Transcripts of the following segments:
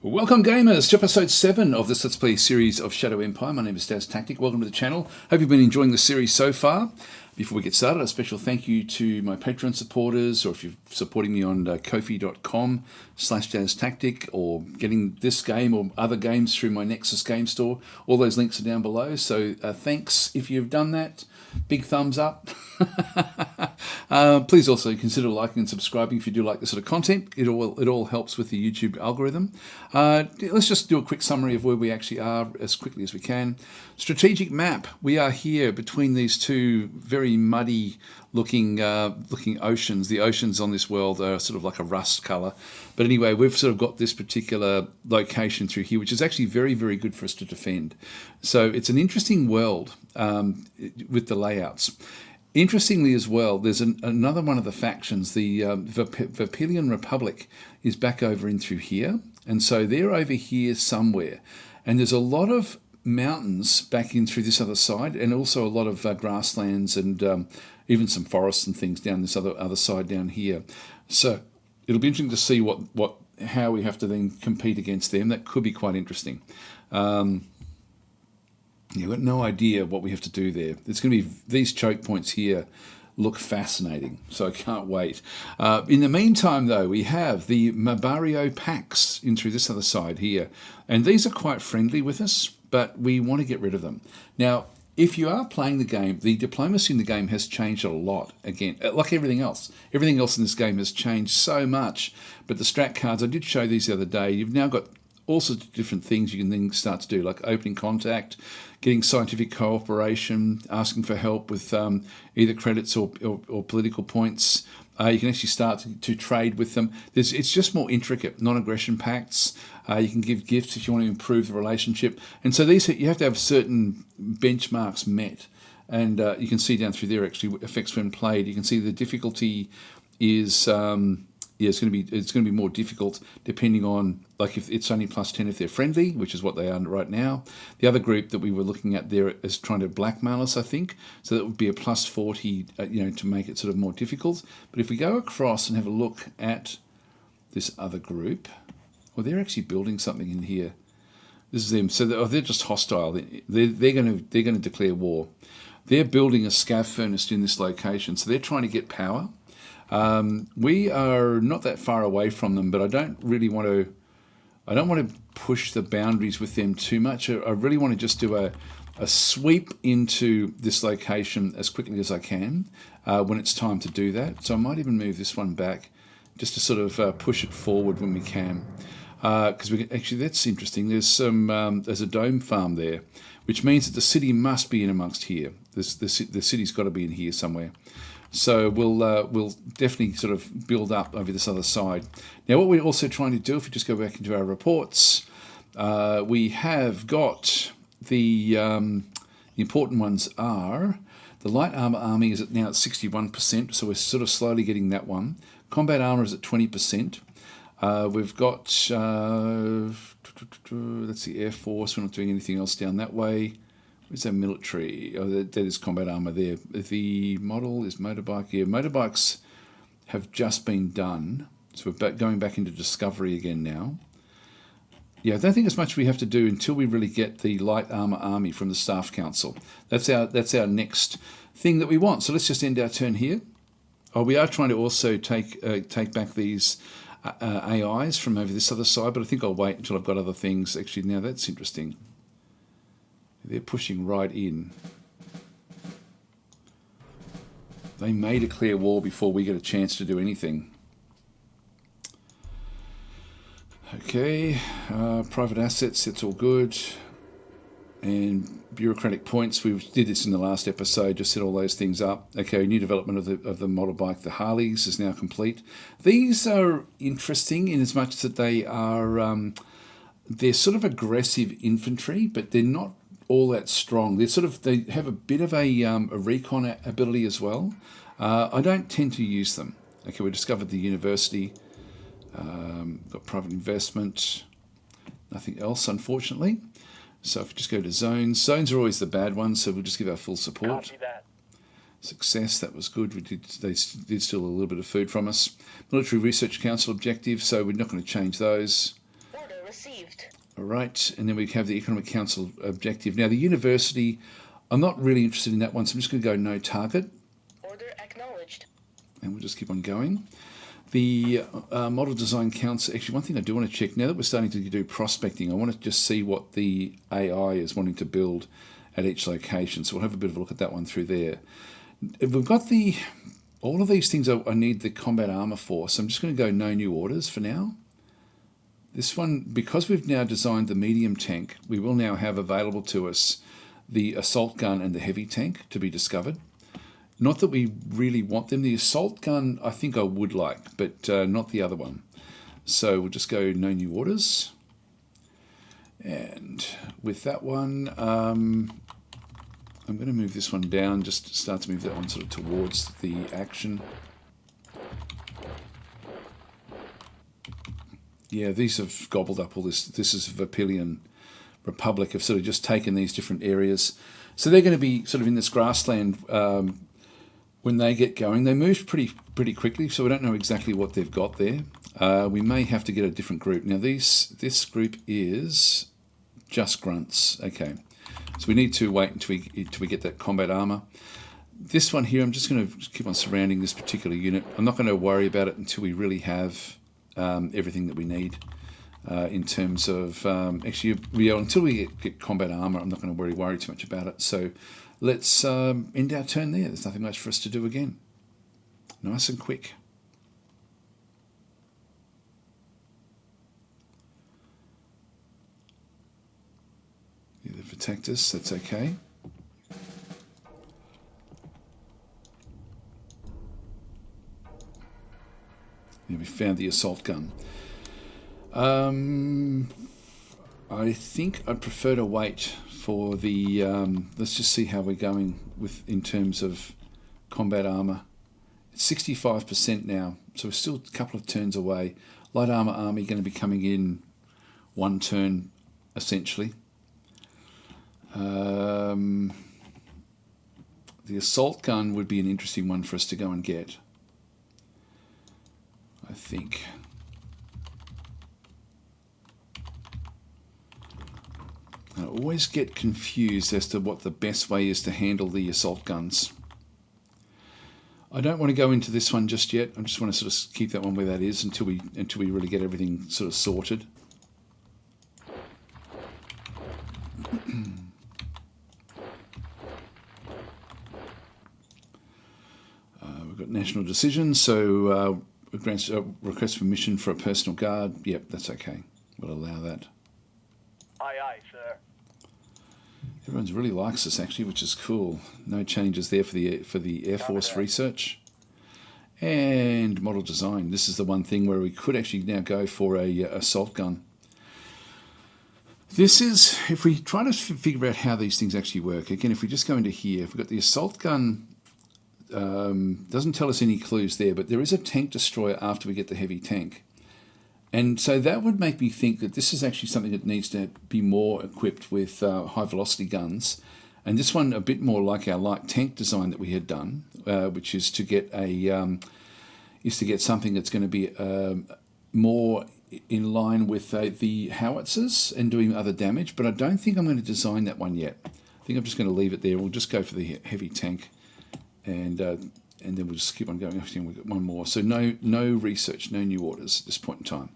Welcome gamers to episode 7 of this Let's Play series of Shadow Empire. My name is DasTactic. Welcome to the channel. Hope you've been enjoying the series so far. Before we get started, a special thank you to my Patreon supporters, or if you're supporting me on kofi.com/DasTactic, or getting this game or other games through my Nexus game store. All those links are down below, so thanks if you've done that. Big thumbs up. Please also consider liking and subscribing if you do like this sort of content. It all helps with the YouTube algorithm. Let's just do a quick summary of where we actually are as quickly as we can. Strategic map. We are here between these two very muddy looking oceans. The oceans on this world are sort of like a rust color. But anyway, we've sort of got this particular location through here, which is actually very, very good for us to defend. So it's an interesting world with the layouts. Interestingly as well, there's another one of the factions, the Vapilian Republic, is back over in through here. And so they're over here somewhere. And there's a lot of mountains back in through this other side, and also a lot of grasslands and even some forests and things down this other side down here. So it'll be interesting to see how we have to then compete against them. That could be quite interesting. You've got no idea what we have to do there. It's going to be these choke points here look fascinating, so I can't wait. In the meantime, though, we have the Mabario packs in through this other side here, and these are quite friendly with us, but we want to get rid of them. Now, if you are playing the game, the diplomacy in the game has changed a lot. Again, like everything else. Everything else in this game has changed so much, but the strat cards, I did show these the other day, you've now got all sorts of different things you can then start to do, like opening contact, getting scientific cooperation, asking for help with either credits or political points. You can actually start to trade with them. It's just more intricate. Non-aggression pacts. You can give gifts if you want to improve the relationship. And so these, you have to have certain benchmarks met. And you can see down through there actually effects when played. You can see the difficulty is... it's going to be more difficult depending on, like, if it's only +10 if they're friendly, which is what they are right now. The other group that we were looking at there is trying to blackmail us, I think. So that would be a +40, to make it sort of more difficult. But if we go across and have a look at this other group, well, they're actually building something in here. This is them. So they're just hostile. They're going to declare war. They're building a scav furnace in this location, so they're trying to get power. We are not that far away from them, but I don't want to push the boundaries with them too much. I really want to just do a sweep into this location as quickly as I can when it's time to do that. So I might even move this one back just to sort of push it forward when we can. Because actually, that's interesting. There's a dome farm there, which means that the city must be in amongst here. The city's got to be in here somewhere. So we'll definitely sort of build up over this other side. Now, what we're also trying to do, if we just go back into our reports, we have got the important ones are the light armor army is now at 61%, so we're sort of slowly getting that one. Combat armor is at 20%. We've got that's the Air Force. We're not doing anything else down that way. Where's our military? Oh, that is combat armor there. The model is motorbike. Yeah, motorbikes have just been done. So we're going back into discovery again now. Yeah, I don't think there's much we have to do until we really get the light armor army from the Staff Council. That's our next thing that we want. So let's just end our turn here. Oh, we are trying to also take back these AIs from over this other side, but I think I'll wait until I've got other things. Actually, now that's interesting. They're pushing right in. They may declare war before we get a chance to do anything. Okay, private assets, it's all good. And bureaucratic points, we did this in the last episode, just set all those things up. Okay, new development of the model bike, the Harleys, is now complete. These are interesting in as much that they are, they're sort of aggressive infantry, but they're not all that strong. They have a bit of a recon ability as well. I don't tend to use them. Okay, we discovered the university. Got private investment. Nothing else, unfortunately. So if we just go to zones are always the bad ones. So we'll just give our full support. Copy that. Success, that was good. They did steal a little bit of food from us. Military Research Council objective. So we're not going to change those. received. All right, and then we have the Economic Council objective. Now the university, I'm not really interested in that one, so I'm just going to go no target. Order acknowledged. And we'll just keep on going. The Model Design Council, actually one thing I do want to check, now that we're starting to do prospecting, I want to just see what the AI is wanting to build at each location. So we'll have a bit of a look at that one through there. If we've got all of these things I need the combat armor for, so I'm just going to go no new orders for now. This one, because we've now designed the medium tank, we will now have available to us the assault gun and the heavy tank to be discovered. Not that we really want them. The assault gun, I think I would like, but not the other one. So we'll just go no new orders. And with that one, I'm going to move this one down, just start to move that one sort of towards the action. Yeah, these have gobbled up all this. This is Vapillion Republic have sort of just taken these different areas. So they're going to be sort of in this grassland when they get going. They move pretty quickly, so we don't know exactly what they've got there. We may have to get a different group. Now this group is just grunts. Okay, so we need to wait until we get that combat armor. This one here, I'm just going to keep on surrounding this particular unit. I'm not going to worry about it until we really have everything that we need in terms of actually, until we get combat armor, I'm not going to worry too much about it. So let's end our turn there. There's nothing much for us to do again. Nice and quick. Yeah, they've attacked us. That's okay. Yeah, we found the assault gun. I think I'd prefer to wait for the. Let's just see how we're going in terms of combat armor. It's 65% now, so we're still a couple of turns away. Light armor army going to be coming in one turn, essentially. The assault gun would be an interesting one for us to go and get, I think. I always get confused as to what the best way is to handle the assault guns. I don't want to go into this one just yet. I just want to sort of keep that one where that is until we really get everything sort of sorted. We've got national decisions, so request permission for a personal guard. Yep, that's okay. We'll allow that. Aye, aye, sir. Everyone really likes us actually, which is cool. No changes there for the Air Force research. And model design. This is the one thing where we could actually now go for a assault gun. This is, if we try to figure out how these things actually work, again, if we just go into here, if we've got the assault gun, doesn't tell us any clues there, but there is a tank destroyer after we get the heavy tank. And so that would make me think that this is actually something that needs to be more equipped with high velocity guns. And this one a bit more like our light tank design that we had done, which is to get something that's going to be more in line with the howitzers and doing other damage. But I don't think I'm going to design that one yet. I think I'm just going to leave it there. We'll just go for the heavy tank, and then we'll just keep on going. I think we've got one more. So no research, no new orders at this point in time.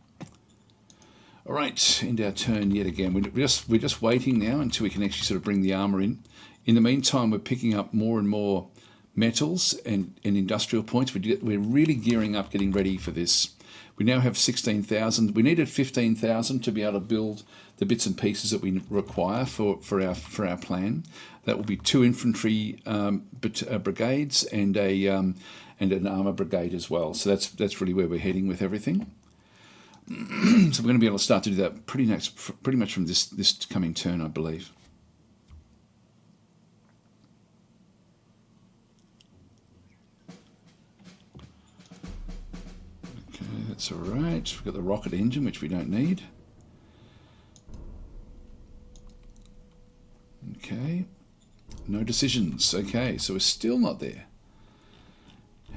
All right, end our turn yet again. We're just waiting now until we can actually sort of bring the armor in. In the meantime, we're picking up more and more metals and industrial points. We're really gearing up, getting ready for this. We now have 16,000. We needed 15,000 to be able to build the bits and pieces that we require for our plan. That will be 2 infantry brigades and an armor brigade as well. So that's really where we're heading with everything. So we're going to be able to start to do that pretty much from this coming turn, I believe. Okay, that's all right. We've got the rocket engine, which we don't need. Okay, no decisions. Okay, so we're still not there.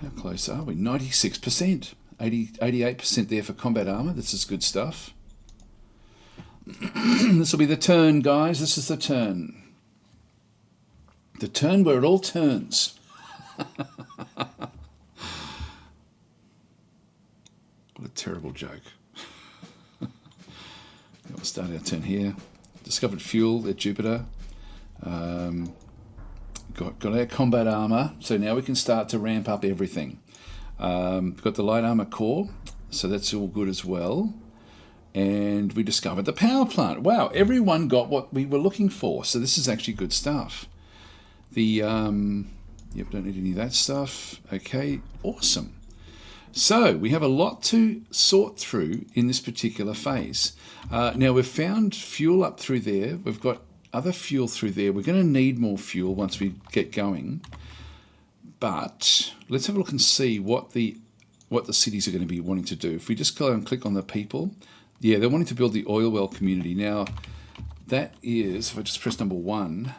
How close are we? 96%. 88% there for combat armor. This is good stuff. This will be the turn, guys. This is the turn. The turn where it all turns. What a terrible joke. We'll start our turn here. Discovered fuel at Jupiter. Got our combat armor. So now we can start to ramp up everything. Got the light armor core. So that's all good as well. And we discovered the power plant. Wow, everyone got what we were looking for. So this is actually good stuff. The, yep, don't need any of that stuff. Okay, awesome. So we have a lot to sort through in this particular phase. Now we've found fuel up through there. We've got other fuel through there. We're going to need more fuel once we get going. But let's have a look and see what the cities are going to be wanting to do. If we just go and click on the people, yeah, they're wanting to build the oil well community. Now that is, if I just press number 1,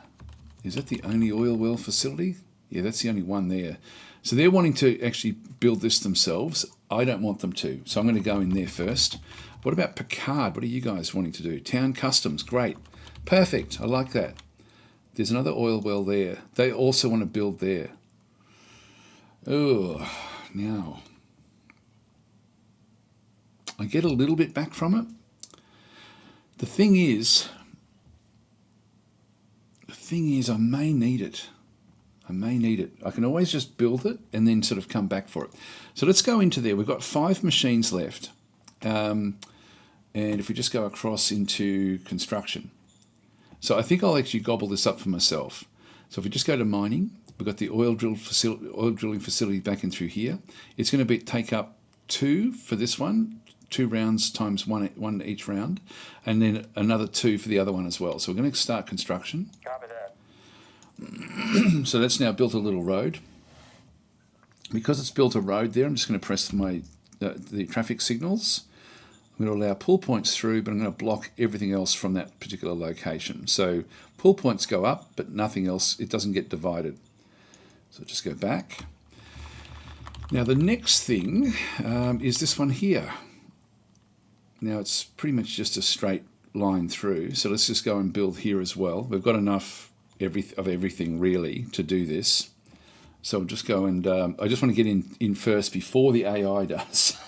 is that the only oil well facility? Yeah, that's the only one there. So they're wanting to actually build this themselves. I don't want them to. So I'm going to go in there first. What about Picard? What are you guys wanting to do? Town customs, great. Perfect, I like that. There's another oil well there. They also want to build there. Oh, now. I get a little bit back from it. The thing is I may need it. I can always just build it and then sort of come back for it. So let's go into there. We've got 5 machines left. And if we just go across into construction. So I think I'll actually gobble this up for myself. So if we just go to mining, we've got the oil drilling facility back in through here. It's going to take up 2 for this one. 2 rounds times one each round, and then another 2 for the other one as well. So we're going to start construction. Copy that. So that's now built a little road. Because it's built a road there, I'm just going to press the traffic signals. I'm going to allow pull points through, but I'm going to block everything else from that particular location. So pull points go up, but nothing else, it doesn't get divided. So just go back. Now the next thing is this one here. Now it's pretty much just a straight line through. So let's just go and build here as well. We've got enough of everything really to do this. So I'll just go and I just want to get in first before the AI does.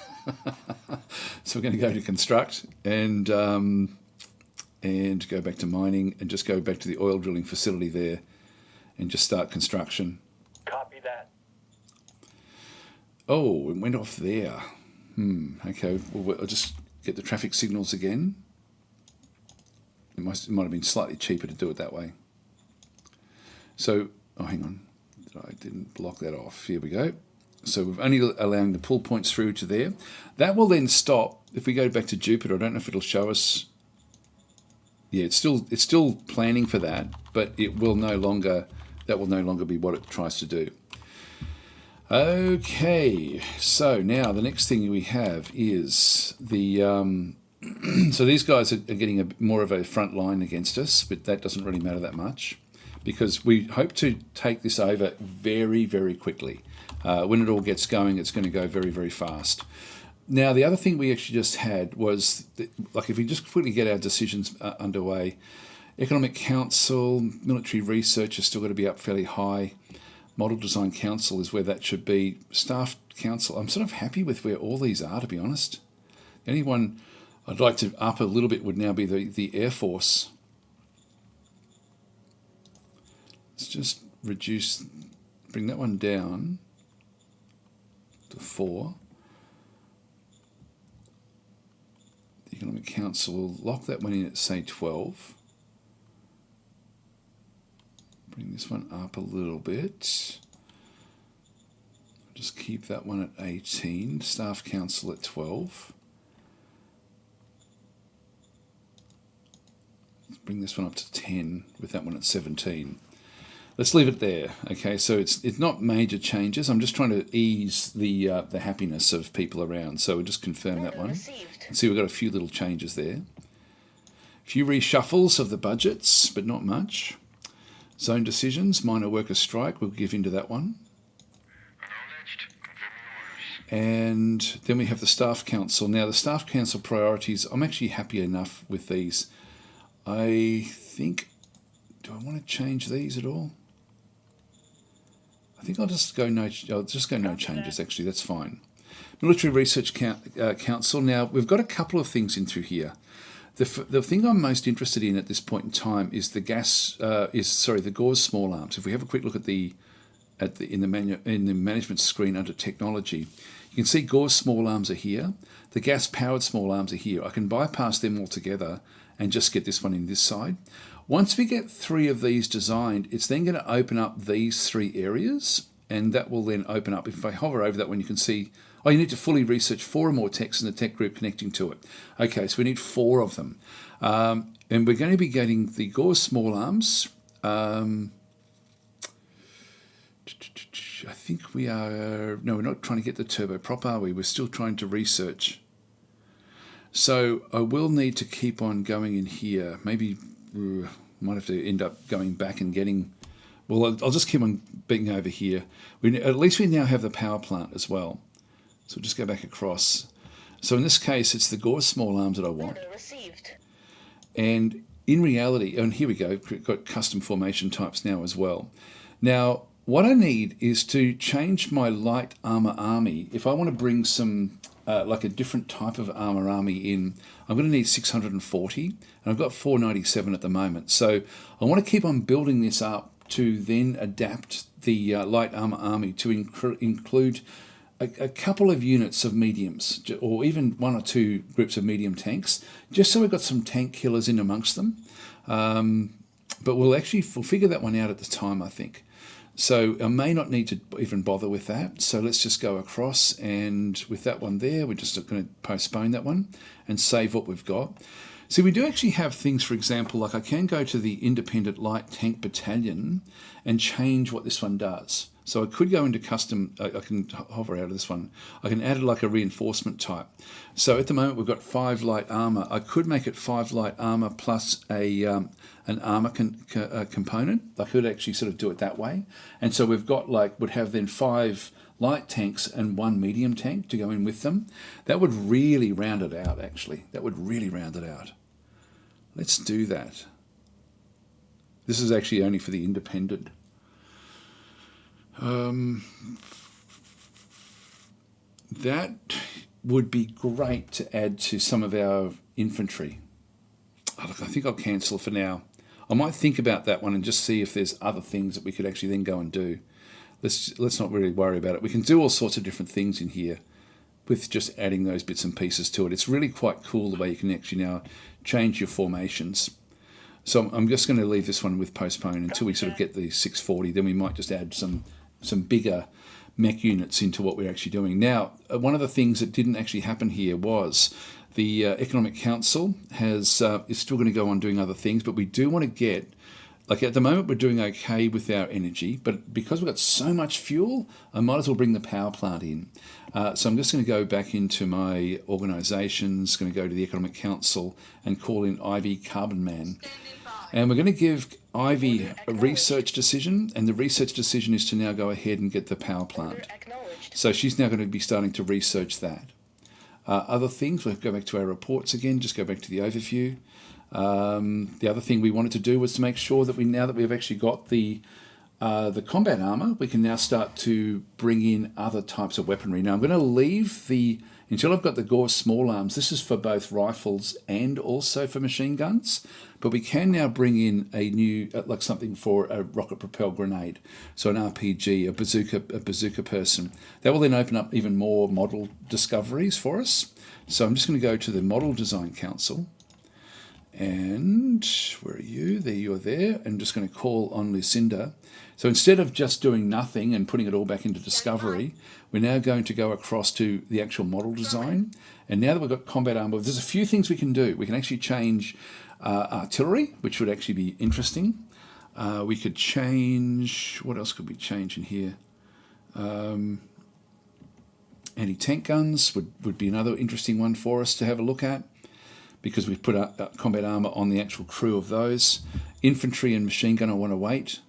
So we're going to go to construct and go back to mining and just go back to the oil drilling facility there and just start construction. Copy that. Oh, it went off there. Okay, well, I'll just get the traffic signals again. It might have been slightly cheaper to do it that way. So, oh, hang on. I didn't block that off. Here we go. So we're only allowing the pull points through to there. That will then stop. If we go back to Jupiter, I don't know if it'll show us. Yeah, it's still planning for that, but it will no longer. That will no longer be what it tries to do. Okay, so now the next thing we have is the. So these guys are getting more of a front line against us, but that doesn't really matter that much because we hope to take this over very, very quickly. When it all gets going, it's going to go very, very fast. Now, the other thing we actually just had was, like if we just quickly get our decisions underway, Economic Council, military research is still going to be up fairly high. Model Design Council is where that should be. Staff Council, I'm sort of happy with where all these are, to be honest. The only one I'd like to up a little bit would now be the Air Force. Let's just bring that one down to 4. The Economic Council will lock that one in at, say, 12. Bring this one up a little bit. Just keep that one at 18. Staff Council at 12. Let's bring this one up to 10 with that one at 17. Let's leave it there. Okay, so it's not major changes. I'm just trying to ease the happiness of people around. So we'll just confirm that one. See, we've got a few little changes there. A few reshuffles of the budgets, but not much. Zone decisions, minor worker strike, we'll give into that one. And then we have the Staff Council. Now, the Staff Council priorities, I'm actually happy enough with these. I think, do I want to change these at all? I think I'll just go no changes, actually, that's fine. Military Research Council. Now, we've got a couple of things in through here. The thing I'm most interested in at this point in time is the gauze small arms. If we have a quick look at in the management screen under technology, you can see gauze small arms are here. The gas powered small arms are here. I can bypass them altogether and just get this one in this side. Once we get 3 of these designed, it's then going to open up these 3 areas, and that will then open up. If I hover over that one, you can see, oh, you need to fully research 4 or more techs in the tech group connecting to it. Okay, so we need 4 of them. And we're going to be getting the gauze small arms. I think we are, no, we're not trying to get the turboprop, are we? We're still trying to research. So I will need to keep on going in here. Maybe might have to end up going back and getting, well, I'll just keep on being over here. At least we now have the power plant as well. So we'll just go back across. So in this case, it's the gauze small arms that I want. Order received. And in reality, and here we go, we've got custom formation types now as well. Now, what I need is to change my light armor army. If I want to bring some, like a different type of armor army in, I'm going to need 640, and I've got 497 at the moment. So I want to keep on building this up to then adapt the light armor army to include a couple of units of mediums, or even 1 or 2 groups of medium tanks, just so we've got some tank killers in amongst them. But we'll figure that one out at the time, I think. So I may not need to even bother with that. So let's just go across, and with that one there, we're just going to postpone that one and save what we've got. See, we do actually have things, for example, like I can go to the Independent Light Tank Battalion and change what this one does. So I could go into custom, I can hover out of this one. I can add it like a reinforcement type. So at the moment we've got 5 light armor. I could make it 5 light armor plus an armor component. I could actually sort of do it that way. And so we've got would have then 5 light tanks and 1 medium tank to go in with them. That would really round it out, actually. That would really round it out. Let's do that. This is actually only for the independent. That would be great to add to some of our infantry. Oh, look, I think I'll cancel for now. I might think about that one and just see if there's other things that we could actually then go and do. Let's not really worry about it. We can do all sorts of different things in here with just adding those bits and pieces to it. It's really quite cool the way you can actually now change your formations. So I'm just going to leave this one with postpone until we sort of get the 640. Then we might just add some bigger mech units into what we're actually doing. Now, one of the things that didn't actually happen here was the Economic Council is still going to go on doing other things, but we do want to get, like at the moment we're doing okay with our energy, but because we've got so much fuel, I might as well bring the power plant in. So I'm just going to go back into my organisations, going to go to the Economic Council and call in Ivy Carbon Man. And we're going to give Ivy a research decision, and the research decision is to now go ahead and get the power plant. So she's now going to be starting to research that. Other things, we'll go back to our reports again, just go back to the overview. The other thing we wanted to do was to make sure that now that we've actually got the combat armor, we can now start to bring in other types of weaponry. Now I'm going to leave until I've got the gauze small arms. This is for both rifles and also for machine guns, but we can now bring in a new, like something for a rocket propelled grenade. So an RPG, a bazooka person. That will then open up even more model discoveries for us. So I'm just going to go to the Model Design Council. And where are you? There you are there. I'm just going to call on Lucinda. So instead of just doing nothing and putting it all back into discovery, we're now going to go across to the actual model design. And now that we've got combat armor, there's a few things we can do. We can actually change artillery, which would actually be interesting. We could change, what else could we change in here? Anti-tank guns would be another interesting one for us to have a look at, because we've put combat armor on the actual crew of those. Infantry and machine gun, I want to wait.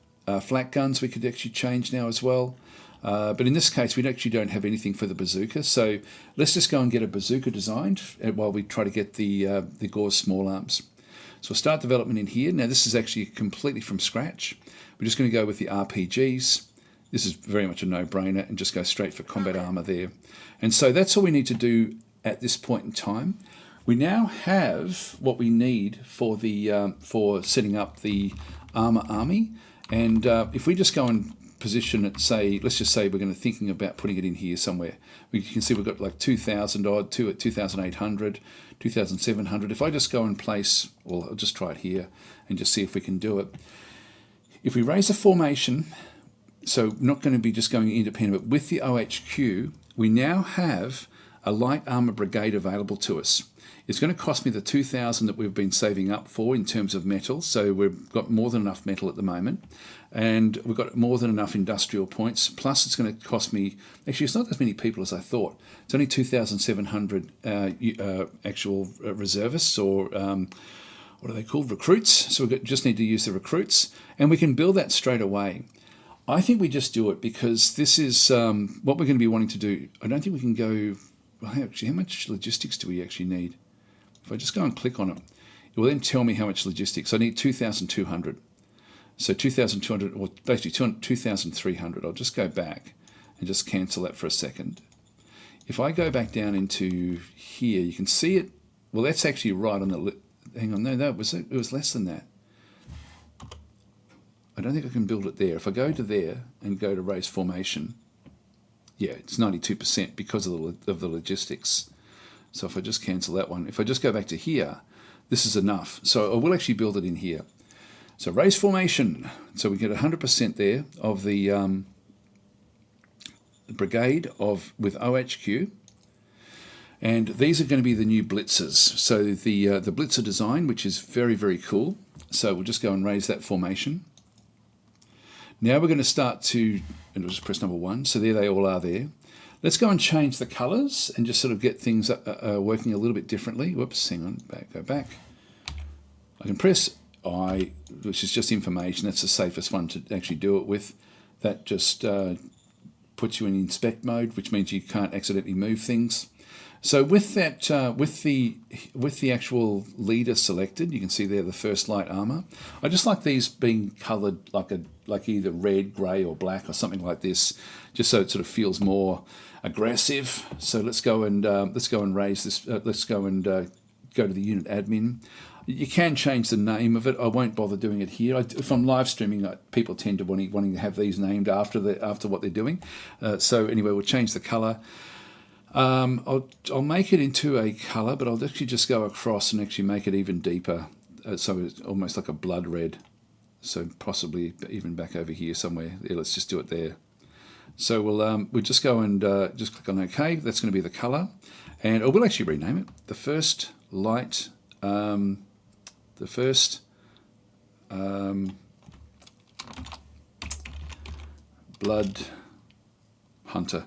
Flak guns we could actually change now as well. But in this case, we actually don't have anything for the bazooka. So let's just go and get a bazooka designed while we try to get the Gauze small arms. So we'll start development in here. Now this is actually completely from scratch. We're just going to go with the RPGs. This is very much a no-brainer, and just go straight for combat armor there. And so that's all we need to do at this point in time. We now have what we need for the for setting up the armor army. And if we just go and position it, say, let's just say we're going to thinking about putting it in here somewhere. We can see we've got like 2,000 odd, 2,800, 2,700. If I just go and place, well, I'll just try it here and just see if we can do it. If we raise a formation, so not going to be just going independent, but with the OHQ, we now have a light armor brigade available to us. It's going to cost me the 2,000 that we've been saving up for in terms of metal. So we've got more than enough metal at the moment, and we've got more than enough industrial points. Plus, it's going to cost me, actually, it's not as many people as I thought. It's only 2,700 actual reservists, or what are they called? Recruits. So we just need to use the recruits, and we can build that straight away. I think we just do it because this is what we're going to be wanting to do. I don't think we can go, well, actually, how much logistics do we actually need? If I just go and click on it, it will then tell me how much logistics. I need 2,200. So 2,200, or basically 2,300. I'll just go back and just cancel that for a second. If I go back down into here, you can see it. Well, that's actually right on the, hang on, no, it was less than that. I don't think I can build it there. If I go to there and go to raise formation, yeah, it's 92% because of the logistics. So if I just cancel that one, if I just go back to here, this is enough. So I will actually build it in here. So raise formation. So we get 100% there of the brigade with OHQ. And these are going to be the new blitzers. So the blitzer design, which is very, very cool. So we'll just go and raise that formation. Now we're going to start to, and we'll just press number 1. So there they all are there. Let's go and change the colours and just sort of get things working a little bit differently. Whoops, hang on, go back. I can press I, which is just information. That's the safest one to actually do it with. That just puts you in inspect mode, which means you can't accidentally move things. So with that, with the actual leader selected, you can see there the first light armor. I just like these being coloured like either red, grey, or black, or something like this, just so it sort of feels more aggressive. So let's go and raise this. Let's go and go to the unit admin. You can change the name of it. I won't bother doing it here. If I'm live streaming, people tend to wanting to have these named after what they're doing. So anyway, we'll change the colour. I'll make it into a colour, but I'll actually just go across and actually make it even deeper, so it's almost like a blood red. So possibly even back over here somewhere. Yeah, let's just do it there. So we'll just go and just click on OK. That's going to be the colour, and we'll actually rename it. The first light, blood hunter.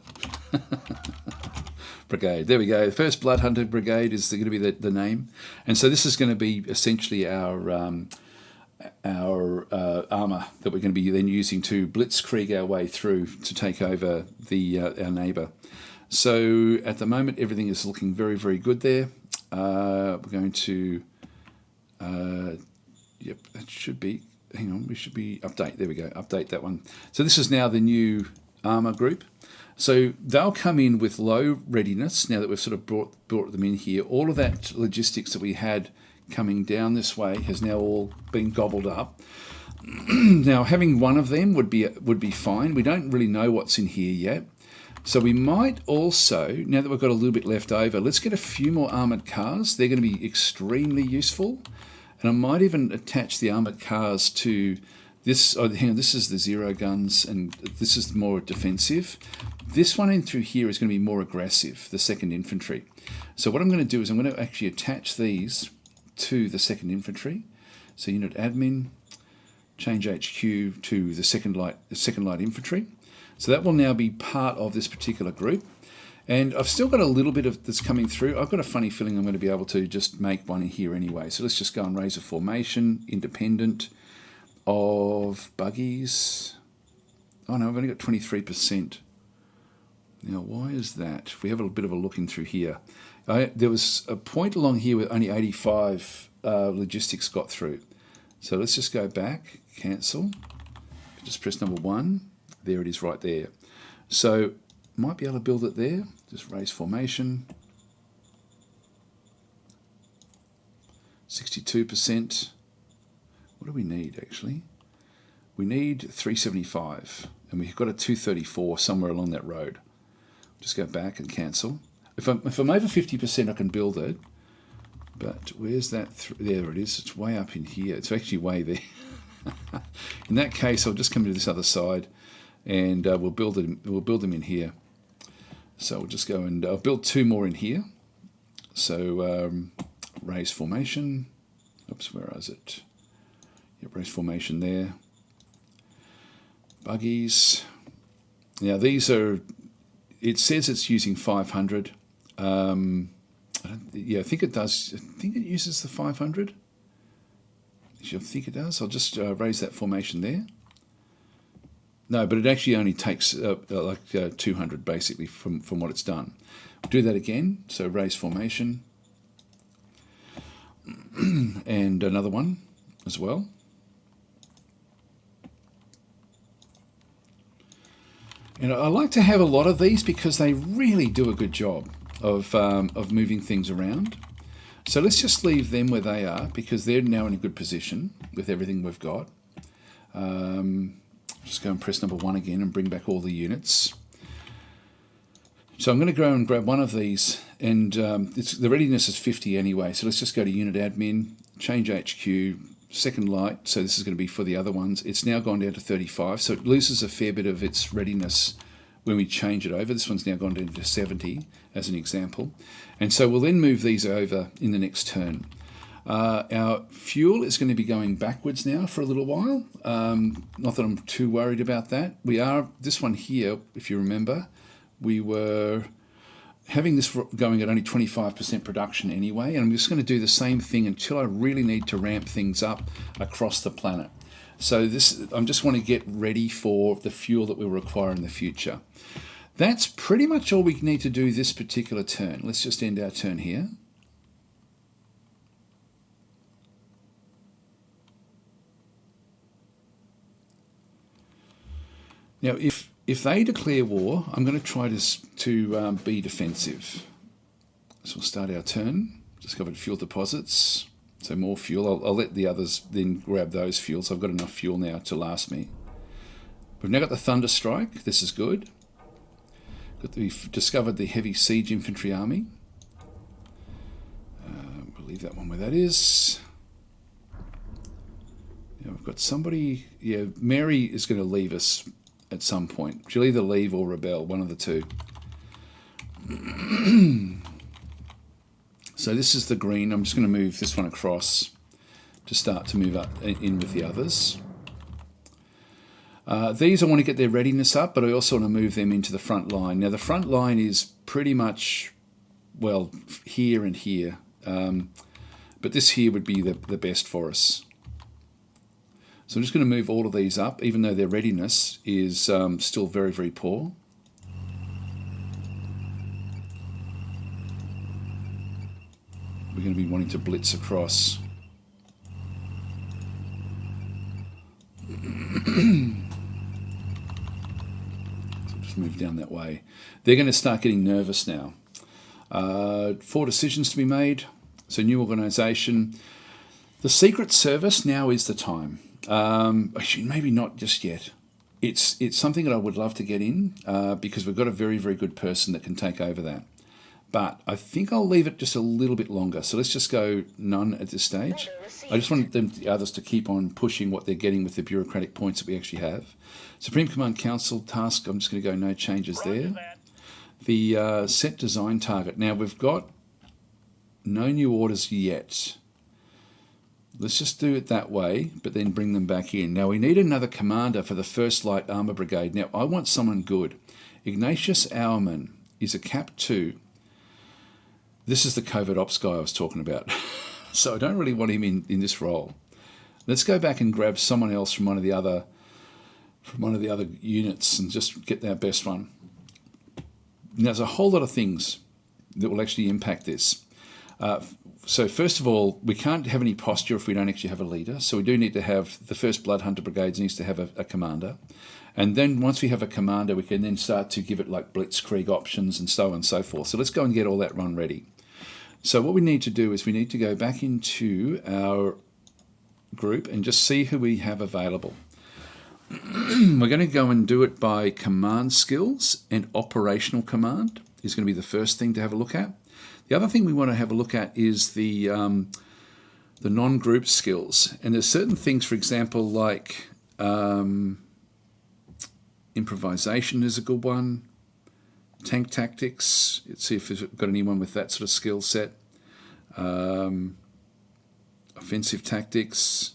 Brigade. There we go. The first Blood Hunter Brigade is going to be the name, and so this is going to be essentially our armor that we're going to be then using to blitzkrieg our way through to take over our neighbour. So at the moment, everything is looking very, very good there. We're going to, yep, that should be. Hang on, we should be update. There we go. Update that one. So this is now the new armor group. So they'll come in with low readiness now that we've sort of brought them in here. All of that logistics that we had coming down this way has now all been gobbled up. Now having one of them would be fine. We don't really know what's in here yet. So we might also, now that we've got a little bit left over, let's get a few more armoured cars. They're going to be extremely useful. And I might even attach the armoured cars to this. Oh, hang on, this is the zero guns, and this is more defensive. This one in through here is going to be more aggressive, the 2nd Infantry. So what I'm going to do is I'm going to actually attach these to the 2nd Infantry. So unit admin, change HQ to the second light infantry. So that will now be part of this particular group. And I've still got a little bit of this coming through. I've got a funny feeling I'm going to be able to just make one in here anyway. So let's just go and raise a formation, independent of buggies. Oh no, I've only got 23%. Now, why is that? If we have a bit of a look in through here, there was a point along here where only 85 logistics got through. So let's just go back, cancel, just press number 1. There it is right there. So might be able to build it there. Just raise formation. 62%. What do we need actually? We need 375 and we've got a 234 somewhere along that road. Just go back and cancel. If I'm over 50%, I can build it. But where's that? There it is. It's way up in here. It's actually way there. In that case, I'll just come to this other side, and we'll build them in here. So we'll just go and I'll build 2 more in here. So raise formation. Oops, where is it? Yep, raise formation there. Buggies. Now these are. It says it's using 500. I think it does. I think it uses the 500. I think it does. I'll just raise that formation there. No, but it actually only takes 200 basically from what it's done. Do that again. So raise formation. And another one as well. And I like to have a lot of these because they really do a good job of moving things around. So let's just leave them where they are because they're now in a good position with everything we've got. Just go and press number 1 again and bring back all the units. So I'm going to go and grab one of these, and the readiness is 50 anyway. So let's just go to Unit Admin, change HQ, second light. So this is going to be for the other ones. It's now gone down to 35, so it loses a fair bit of its readiness when we change it over. This one's now gone down to 70 as an example. And so we'll then move these over in the next turn. Our fuel is going to be going backwards now for a little while. Not that I'm too worried about that. This one here, if you remember, we were having this going at only 25% production anyway, and I'm just going to do the same thing until I really need to ramp things up across the planet. So I just want to get ready for the fuel that we'll require in the future. That's pretty much all we need to do this particular turn. Let's just end our turn here. Now, if they declare war, I'm going to try to be defensive. So we'll start our turn. Discovered fuel deposits. So more fuel. I'll let the others then grab those fuels. I've got enough fuel now to last me. We've now got the Thunder Strike. This is good. We've discovered the Heavy Siege Infantry Army. We'll leave that one where that is. Now we've got somebody. Yeah, Mary is going to leave us at some point. She'll either leave or rebel, one of the two. So this is the green. I'm just going to move this one across to start to move up in with the others. These I want to get their readiness up, but I also want to move them into the front line. Now the front line is pretty much, well, here and here. But this here would be the best for us. So I'm just going to move all of these up, even though their readiness is still very, very poor. We're going to be wanting to blitz across. So just move down that way. They're going to start getting nervous now. 4 decisions to be made. So new organisation. The Secret Service, now is the time. Actually, maybe not just yet. It's something that I would love to get in because we've got a very, very good person that can take over that. But I think I'll leave it just a little bit longer. So let's just go none at this stage. I just want the others to keep on pushing what they're getting with the bureaucratic points that we actually have. Supreme Command Council task, I'm just going to go no changes there. The set design target. Now we've got no new orders yet. Let's just do it that way, but then bring them back in. Now we need another commander for the 1st Light Armour Brigade. Now I want someone good. Ignatius Auerman is a Cap 2. This is the covert ops guy I was talking about. So I don't really want him in this role. Let's go back and grab someone else from one of the other from one of the other units and just get our best one. Now, there's a whole lot of things that will actually impact this. So first of all, we can't have any posture if we don't actually have a leader. So we do need to have the 1st Blood Hunter Brigades needs to have a commander. And then once we have a commander, we can then start to give it like blitzkrieg options and so on and so forth. So let's go and get all that run ready. So what we need to do is we need to go back into our group and just see who we have available. We're going to go and do it by command skills, and operational command is going to be the first thing to have a look at. The other thing we want to have a look at is the non-group skills. And there's certain things, for example, like improvisation is a good one. Tank tactics, let's see if we've got anyone with that sort of skill set. Offensive tactics,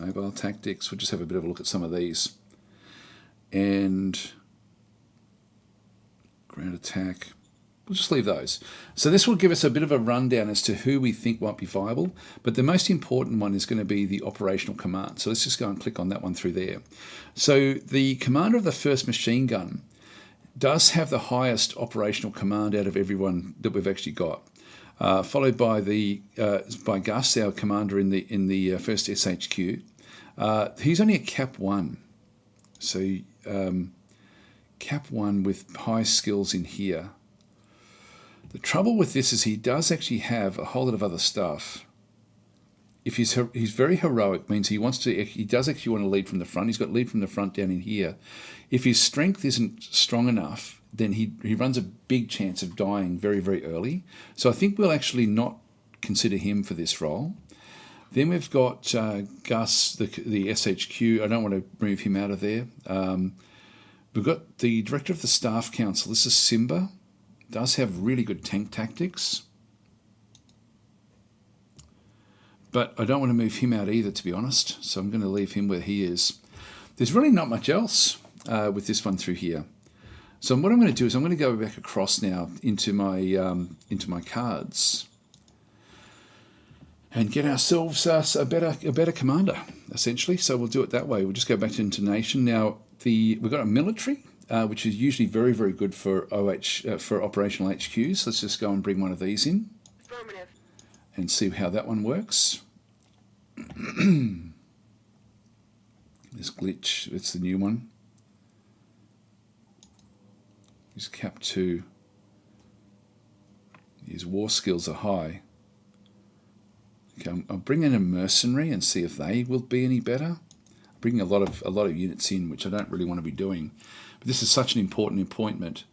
mobile tactics, we'll just have a bit of a look at some of these. And ground attack, we'll just leave those. So this will give us a bit of a rundown as to who we think might be viable, but the most important one is going to be the operational command. So let's just go and click on that one through there. So the commander of the 1st machine gun does have the highest operational command out of everyone that we've actually got, followed by by Gus, our commander in the 1st SHQ. He's only a Cap 1, so Cap 1 with high skills in here. The trouble with this is he does actually have a whole lot of other stuff. If he's very heroic, means he does actually want to lead from the front. He's got lead from the front down in here. If his strength isn't strong enough, then he runs a big chance of dying very, very early. So I think we'll actually not consider him for this role. Then we've got Gus, the SHQ. I don't want to move him out of there. We've got the Director of the Staff Council. This is Simba. Does have really good tank tactics. But I don't want to move him out either, to be honest. So I'm going to leave him where he is. There's really not much else with this one through here. So what I'm going to do is I'm going to go back across now into my cards and get ourselves a better commander, essentially. So we'll do it that way. We'll just go back to Intonation. Now, we've got a military, which is usually very, very good for for operational HQs. Let's just go and bring one of these in. Affirmative. And see how that one works. This glitch, it's the new one. He's Cap 2. His war skills are high. Okay, I'll bring in a mercenary and see if they will be any better. I'm bringing a lot of units in, which I don't really want to be doing. But this is such an important appointment.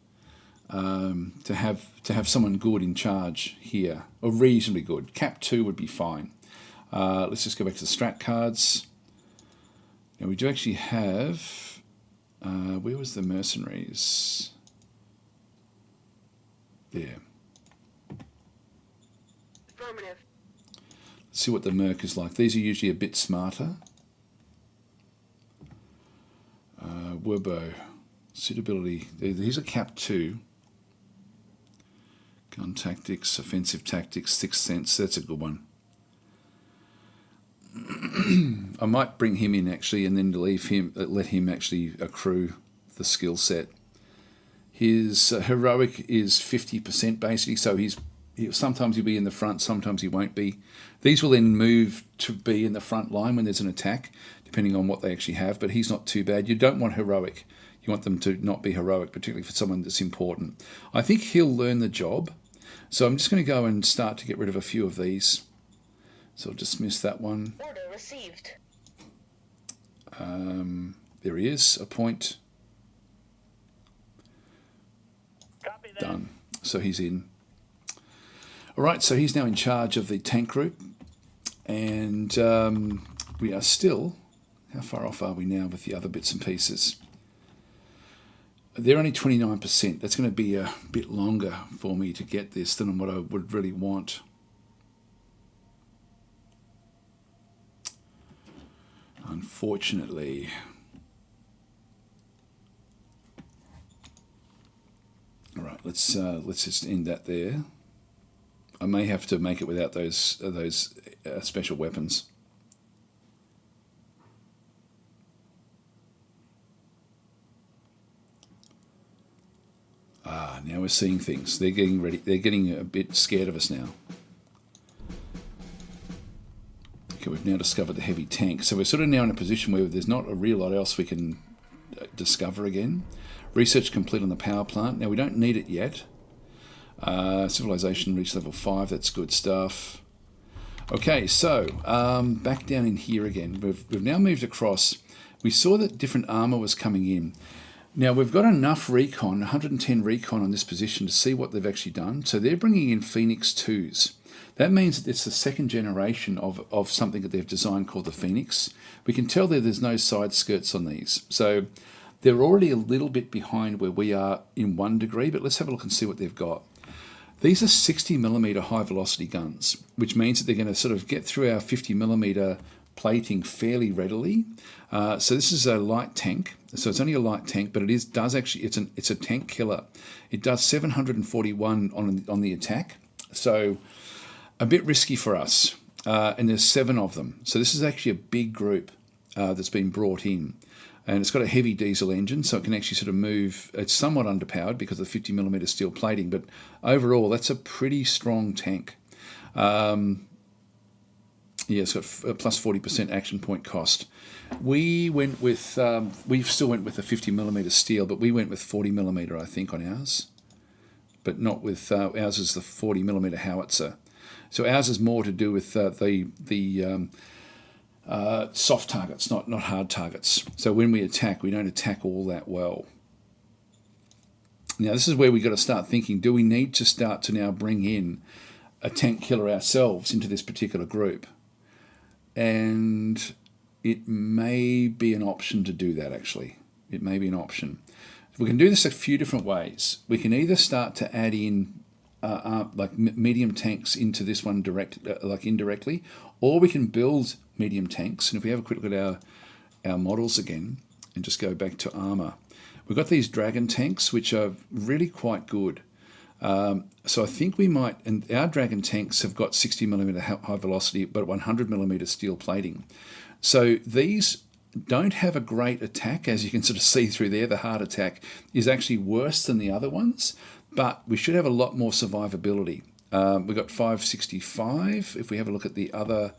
To have someone good in charge here, or reasonably good. Cap 2 would be fine. Let's just go back to the strat cards. Now we do actually have, where was the mercenaries? There. Affirmative. Let's see what the merc is like. These are usually a bit smarter. Werbo, suitability. He's a Cap 2. Gun tactics, offensive tactics, sixth sense. That's a good one. I might bring him in actually, and then let him actually accrue the skill set. His heroic is 50% basically, so sometimes he'll be in the front, sometimes he won't be. These will then move to be in the front line when there's an attack, depending on what they actually have. But he's not too bad. You don't want heroic. You want them to not be heroic, particularly for someone that's important. I think he'll learn the job. So I'm just going to go and start to get rid of a few of these. So I'll dismiss that one. Order received. There he is. Appoint. Copy that. Done. So he's in. All right, so he's now in charge of the tank group. And we are still... How far off are we now with the other bits and pieces? They're only 29%. That's going to be a bit longer for me to get this than what I would really want. Unfortunately. All right, let's just end that there. I may have to make it without those special weapons. Now we're seeing things. They're getting ready. They're getting a bit scared of us now. Okay, we've now discovered the heavy tank. So we're sort of now in a position where there's not a real lot else we can discover again. Research complete on the power plant. Now we don't need it yet. Civilization reached level 5. That's good stuff. Okay, so back down in here again. We've now moved across. We saw that different armor was coming in. Now we've got enough recon, 110 recon on this position to see what they've actually done. So they're bringing in Phoenix 2s. That means that it's the second generation of something that they've designed called the Phoenix. We can tell there's no side skirts on these. So they're already a little bit behind where we are in 1 degree, but let's have a look and see what they've got. These are 60mm high velocity guns, which means that they're going to sort of get through our 50mm plating fairly readily. So this is a light tank. So it's only a light tank, but it's a tank killer. It does 741 on the attack. So a bit risky for us. And there's 7 of them. So this is actually a big group that's been brought in. And it's got a heavy diesel engine, so it can actually sort of move. It's somewhat underpowered because of the 50mm steel plating, but overall, that's a pretty strong tank. It's got a plus 40% action point cost. We went with, we still went with the 50mm steel, but we went with 40mm, I think, on ours. But not with, ours is the 40mm howitzer. So ours is more to do with the soft targets, not hard targets. So when we attack, we don't attack all that well. Now this is where we've got to start thinking, do we need to start to now bring in a tank killer ourselves into this particular group? And it may be an option to do that, actually. It may be an option. We can do this a few different ways. We can either start to add in like medium tanks into this one indirectly, or we can build medium tanks. And if we have a quick look at our models again and just go back to armor, we've got these dragon tanks which are really quite good. So I think we might, and our dragon tanks have got 60mm high velocity but 100mm steel plating. So these don't have a great attack, as you can sort of see through there. The hard attack is actually worse than the other ones, but we should have a lot more survivability. We've got 565. If we have a look at the other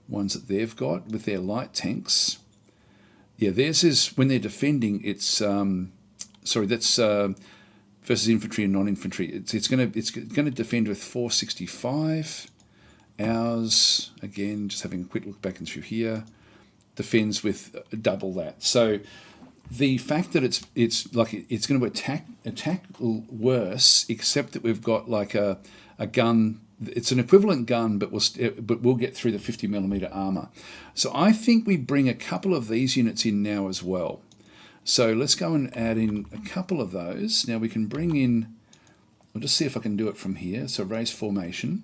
ones that they've got with their light tanks, yeah, theirs is when they're defending. It's that's versus infantry and non-infantry. It's going to defend with 465. Ours, again, just having a quick look back and through here, defends with double that. So the fact that it's going to attack worse, except that we've got like a gun. It's an equivalent gun, but we'll get through the 50mm armor. So I think we bring a couple of these units in now as well. So let's go and add in a couple of those. Now we can bring in, I'll just see if I can do it from here. So raise formation.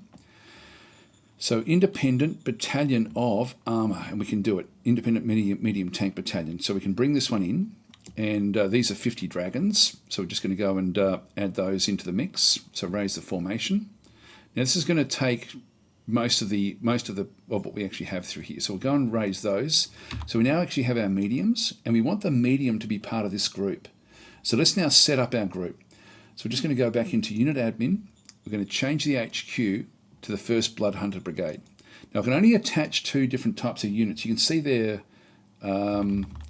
So independent battalion of armor, and we can do it. Independent medium tank battalion. So we can bring this one in, and these are 50 dragons. So we're just going to go and add those into the mix. So raise the formation. Now this is going to take most of what we actually have through here. So we'll go and raise those. So we now actually have our mediums, and we want the medium to be part of this group. So let's now set up our group. So we're just going to go back into unit admin. We're going to change the HQ to the 1st Blood Hunter Brigade. Now I can only attach 2 different types of units. You can see there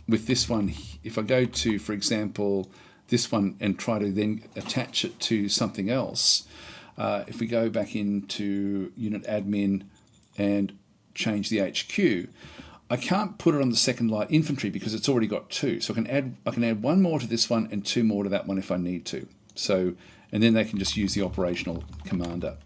with this one, if I go to, for example, this one and try to then attach it to something else, if we go back into unit admin and change the HQ, I can't put it on the 2nd Light Infantry because it's already got 2. So I can add 1 more to this one and 2 more to that one if I need to. So, and then they can just use the operational commander.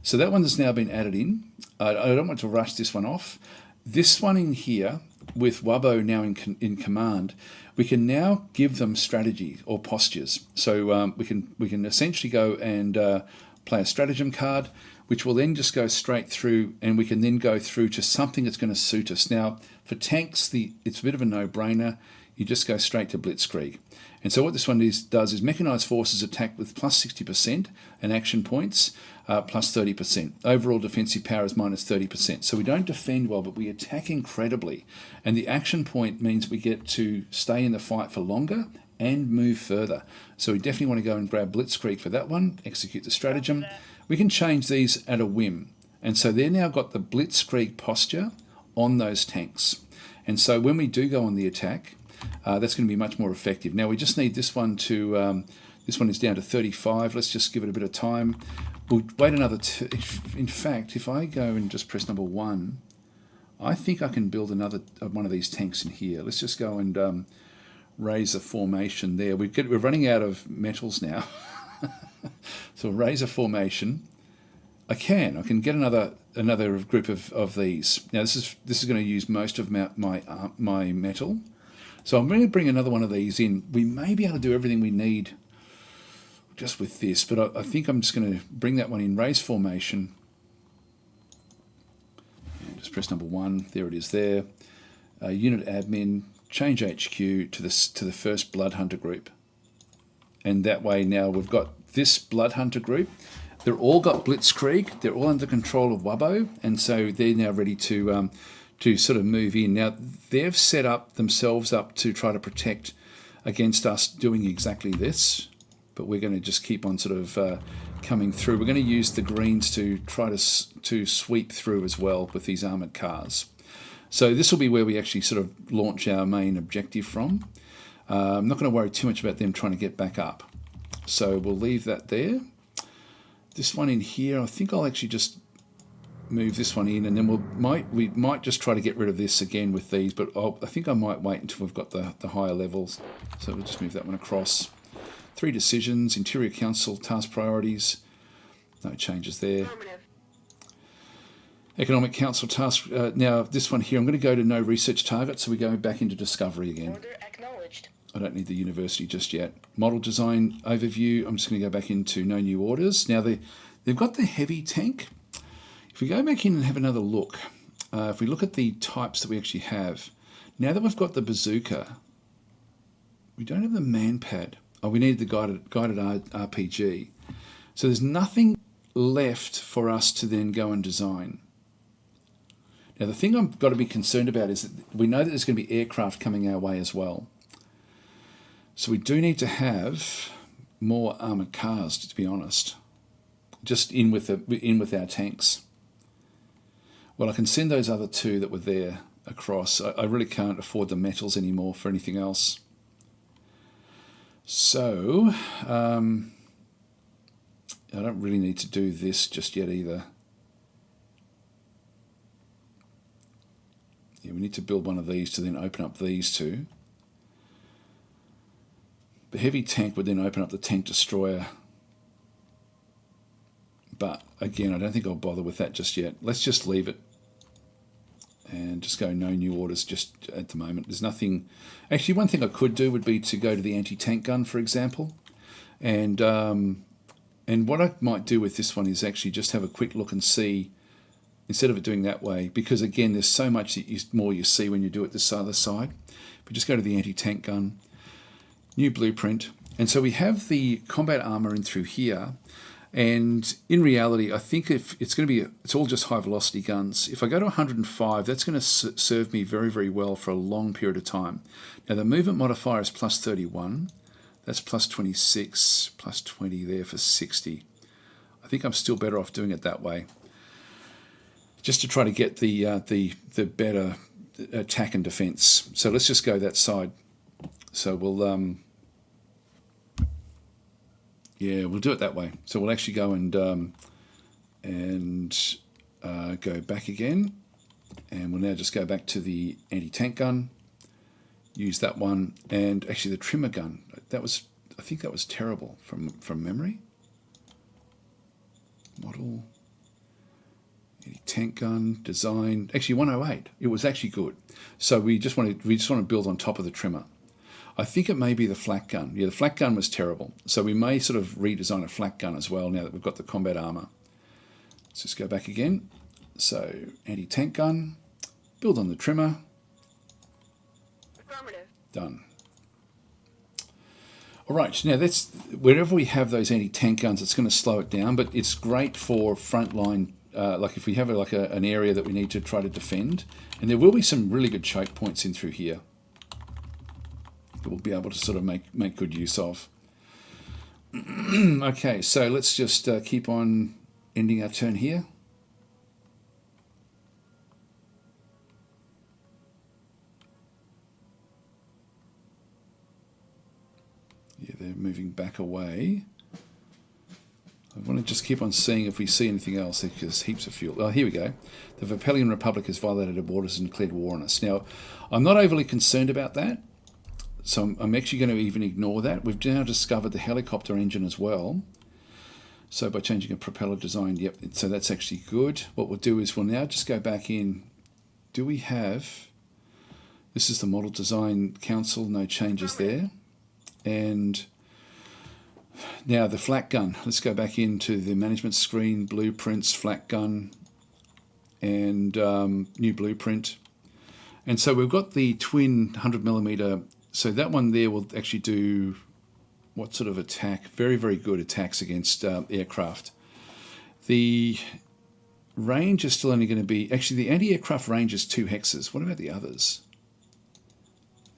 So that one has now been added in. I don't want to rush this one off. This one in here, with Wubbo now in command, we can now give them strategy or postures. So we can essentially go and play a stratagem card, which will then just go straight through, and we can then go through to something that's going to suit us. Now, for tanks, it's a bit of a no-brainer. You just go straight to Blitzkrieg. And so what this one does is mechanized forces attack with plus 60% and action points plus 30%. Overall defensive power is minus 30%. So we don't defend well, but we attack incredibly. And the action point means we get to stay in the fight for longer and move further. So we definitely want to go and grab Blitzkrieg for that one, execute the stratagem. We can change these at a whim. And so they've now got the Blitzkrieg posture on those tanks. And so when we do go on the attack, that's going to be much more effective. Now we just need this one to, this one is down to 35. Let's just give it a bit of time. We'll wait another, in fact, if I go and just press number 1, I think I can build another one of these tanks in here. Let's just go and raise a formation there. We're running out of metals now. So raise a formation. I can get another group of these. Now this is going to use most of my metal. So I'm going to bring another one of these in. We may be able to do everything we need just with this, but I think I'm just going to bring that one in, raise formation. And just press number 1. There it is there. Unit admin, change HQ to the first Blood Hunter group. And that way now we've got this Blood Hunter group. They're all got Blitzkrieg. They're all under control of Wubbo, and so they're now ready to sort of move in. Now they've set up themselves up to try to protect against us doing exactly this, but we're going to just keep on sort of coming through. We're going to use the greens to try to sweep through as well with these armoured cars. So this will be where we actually sort of launch our main objective from. I'm not going to worry too much about them trying to get back up. So we'll leave that there. This one in here, I think I'll actually just move this one in, and then we might just try to get rid of this again with these, but I think I might wait until we've got the higher levels. So we'll just move that one across. 3 decisions, Interior Council, task priorities, no changes there. Economic Council task, now this one here, I'm going to go to no research target, so we go back into discovery again. Order acknowledged. I don't need the university just yet. Model design overview, I'm just going to go back into no new orders. Now they've got the heavy tank. If we go back in and have another look, if we look at the types that we actually have, now that we've got the bazooka, we don't have the manpad. Oh, we need the guided RPG. So there's nothing left for us to then go and design. Now the thing I've got to be concerned about is that we know that there's going to be aircraft coming our way as well. So we do need to have more armoured cars, to be honest, just in with our tanks. Well, I can send those other 2 that were there across. I really can't afford the metals anymore for anything else. So I don't really need to do this just yet either. Yeah, we need to build one of these to then open up these 2. The heavy tank would then open up the tank destroyer. But again, I don't think I'll bother with that just yet. Let's just leave it and just go no new orders just at the moment. There's nothing. Actually, one thing I could do would be to go to the anti-tank gun, for example. And what I might do with this one is actually just have a quick look and see, instead of it doing that way, because again, there's so much that more you see when you do it this other side. If we just go to the anti-tank gun, new blueprint, and so we have the combat armor in through here, and in reality I think if it's going to be, it's all just high velocity guns. If I go to 105, that's going to serve me very, very well for a long period of time. Now the movement modifier is plus 31, that's plus 26, plus 20 there for 60. I think I'm still better off doing it that way, just to try to get the better attack and defense. So let's just go that side. So we'll we'll do it that way. So we'll actually go and go back again, and we'll now just go back to the anti-tank gun, use that one, and actually the trimmer gun. I think that was terrible from memory. Model, anti-tank gun, design. Actually 108. It was actually good. So we just want to build on top of the trimmer. I think it may be the flak gun. Yeah, the flak gun was terrible. So we may sort of redesign a flak gun as well now that we've got the combat armor. Let's just go back again. So anti-tank gun, build on the trimmer. Affirmative. Done. All right, now that's wherever we have those anti-tank guns, it's going to slow it down, but it's great for frontline. Like if we have an area that we need to try to defend, and there will be some really good choke points in through here. that we'll be able to sort of make good use of. Okay, so let's just keep on ending our turn here. Yeah, they're moving back away. I want to just keep on seeing if we see anything else. There's heaps of fuel. Oh, here we go. The Vapellian Republic has violated our borders and declared war on us. Now, I'm not overly concerned about that, so I'm actually going to even ignore that. We've now discovered the helicopter engine as well. So by changing a propeller design, yep, so that's actually good. What we'll do is we'll now just go back in. Do we have... This is the Model Design Council, no changes there. And now the flak gun. Let's go back into the management screen, blueprints, flak gun, and new blueprint. And so we've got the twin 100mm. So that one there will actually do what sort of attack? Very, very good attacks against aircraft. The range is still only going to be... Actually, the anti-aircraft range is 2 hexes. What about the others?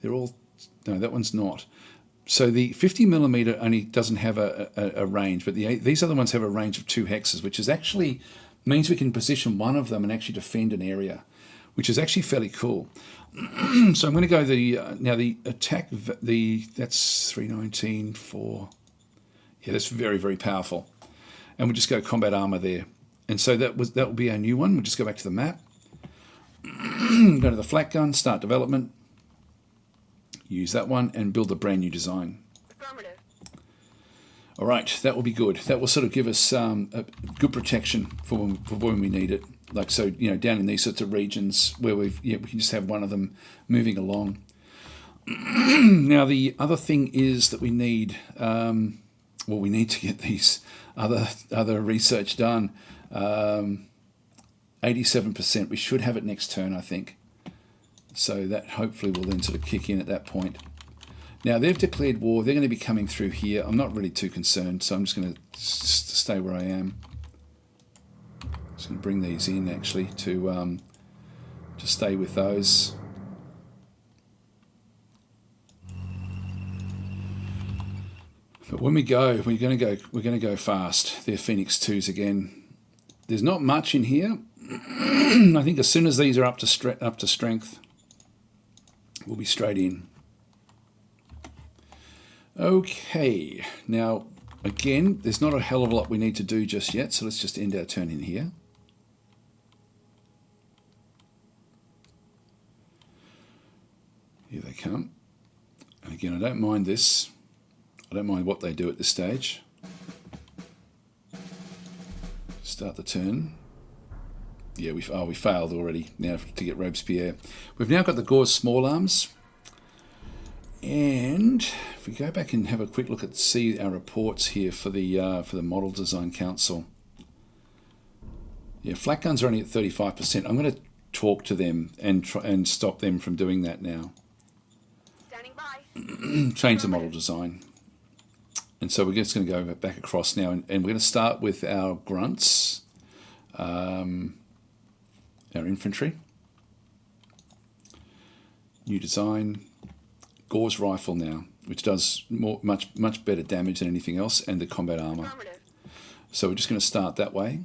They're all... No, that one's not. So the 50mm only doesn't have a range, but these other ones have a range of 2 hexes, which is actually means we can position one of them and actually defend an area, which is actually fairly cool. So I'm going to go now the attack. That's 319 for. Yeah, that's very, very powerful, and we'll just go combat armor there. And so that will be our new one. We'll just go back to the map, go to the flak gun, start development. Use that one and build a brand new design. Affirmative. All right, that will be good. That will sort of give us a good protection for when we need it. Like, so, down in these sorts of regions where we can just have one of them moving along. Now, the other thing is that we need, we need to get these other research done. 87%. We should have it next turn, I think. So that hopefully will then sort of kick in at that point. Now, they've declared war. They're going to be coming through here. I'm not really too concerned, so I'm just going to stay where I am. Just going to bring these in, actually, to stay with those. But when we go, we're going to go fast. They're Phoenix 2s again. There's not much in here. I think as soon as these are up to strength, we'll be straight in. Okay, now again, there's not a hell of a lot we need to do just yet, so let's just end our turn in here. Here they come. And again, I don't mind this. I don't mind what they do at this stage. Start the turn. Yeah, we failed already now to get Robespierre. We've now got the Gauze small arms. And if we go back and have a quick look at see our reports here for the Model Design Council. Yeah, flak guns are only at 35%. I'm going to talk to them and stop them from doing that now. Standing by. Change the model design. And so we're just going to go back across now, and we're going to start with our grunts. Our infantry, new design, Gauze rifle now, which does much better damage than anything else, and the combat armor. So we're just going to start that way.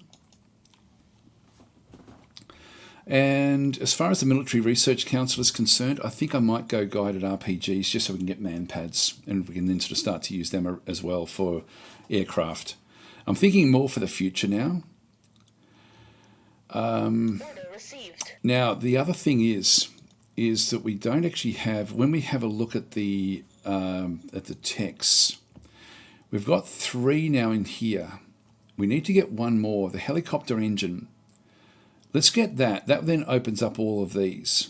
And as far as the Military Research Council is concerned, I think I might go guided RPGs just so we can get man pads, and we can then sort of start to use them as well for aircraft. I'm thinking more for the future now. Now, the other thing is that we don't actually have, when we have a look at the techs, we've got 3 now in here. We need to get one more, the helicopter engine. Let's get that. That then opens up all of these.